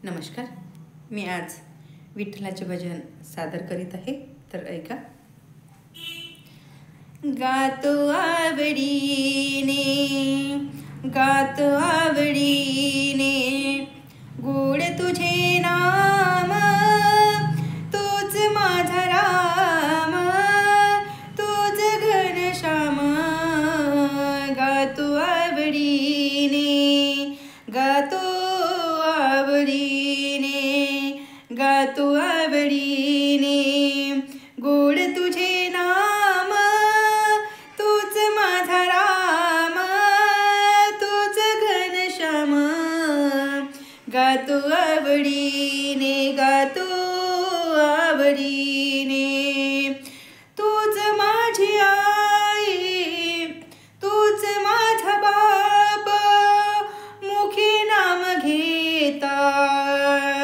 नमस्कार. मी आज विठ्ठलाचे भजन सादर करीत आहे, तर ऐका. गातो आवडीने, गातो आवडीने, गोड तुझे नाम, तोच माझा राम, तोच घनश्याम. गातो आवडीने, गातो आवडीने, गातो आवडीने, गोड तुझे नाम, तोच माझा राम, तोच घनश्याम. गातो आवडीने, गातो आवडीने, तूच माझी आई, तूच माझा बाप, मुखी नाम घेता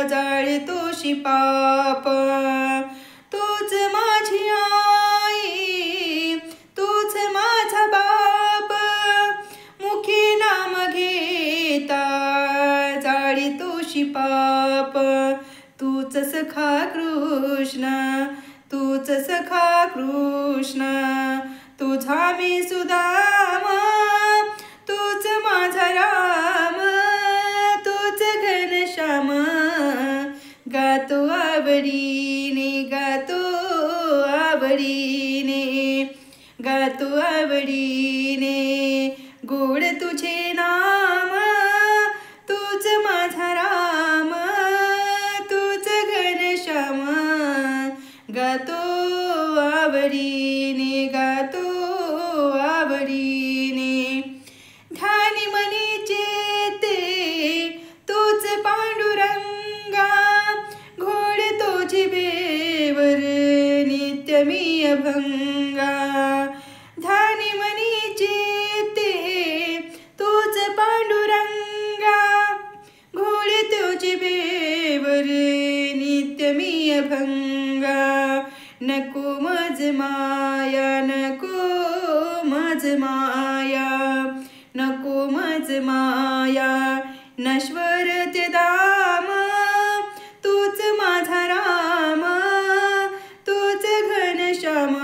जाळतोशी पाप. तूच माझी आई, तूच माझा बाप, मुखी नाम घेता जाळतोशी पाप. तूच सखा कृष्ण, तूच सखा कृष्ण, तुझा मी सुदामा, तूच माझा राम, तूच घनश्याम. गातो आवडीने, गातो आवडीने, गातो आवडीने, गोड तुझे नाम, तूच माझा राम, तूच घनश्याम. गातो आवडीने, गातो आवडीने, ध्यानी मनी चेते तूच पांडुरंगा, घोड तो जिभेवर नित्य मी अभंगा. ध्यानी मनी चेते तूच पांडुरंगा, घोड तो जिभेवर नित्य मी अभंगा. नको मज माया, नको मज माया, नको मज माया, नश्वर ते दाम, तूच माझा राम, तूच घनश्याम.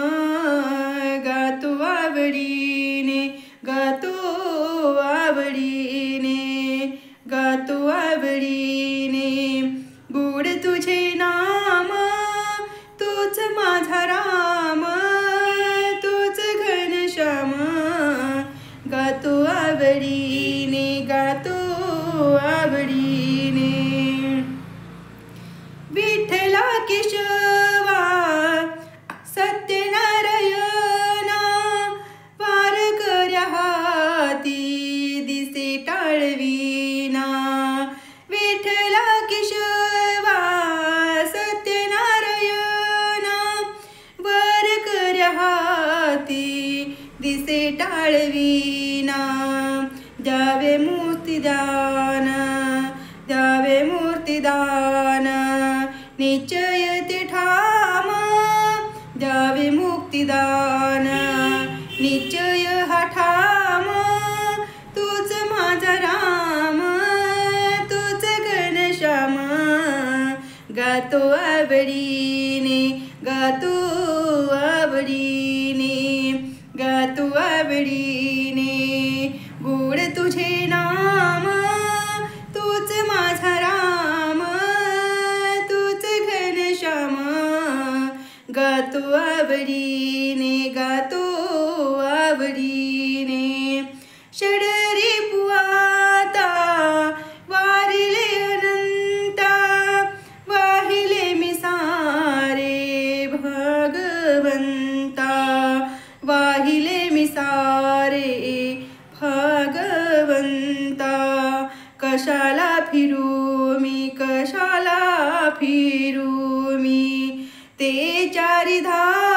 गातो आवडीने, गातो आवडीने, गातो आवडीने, गोड तुझे नाम, तूच माझा राम, तूच घनश्याम. गातो आवडीने, गातो आवडीने, विठ्ठला केशवा सत्यनारायणा, वार कर्या हाती दिसे टाळविना. विठ्ठला केशवा सत्यनारायणा, वार कर्या हाती दिसे टाळविना. द्यावे मूर्तिदान, द्यावे मूर्तिदान, निश्चय ते ठाम. द्यावे मुक्तिदान, निश्चय हा ठाम, तूच माझा राम, तूच घनश्याम. गातो आवडीने, गातो आवडीने, गातो आवडीने, गोड तुझे नाम, तूच माझा राम, तूच घनश्याम. गातो आवडीने, गातो आवडीने, षडरी पुआता वारिले अनंता, वाहिले मी सारे भगवंता, वाहिले मी सारे भगवंता. कशाला फिरू मी, कशाला फिरू मी, ते चारी धाम,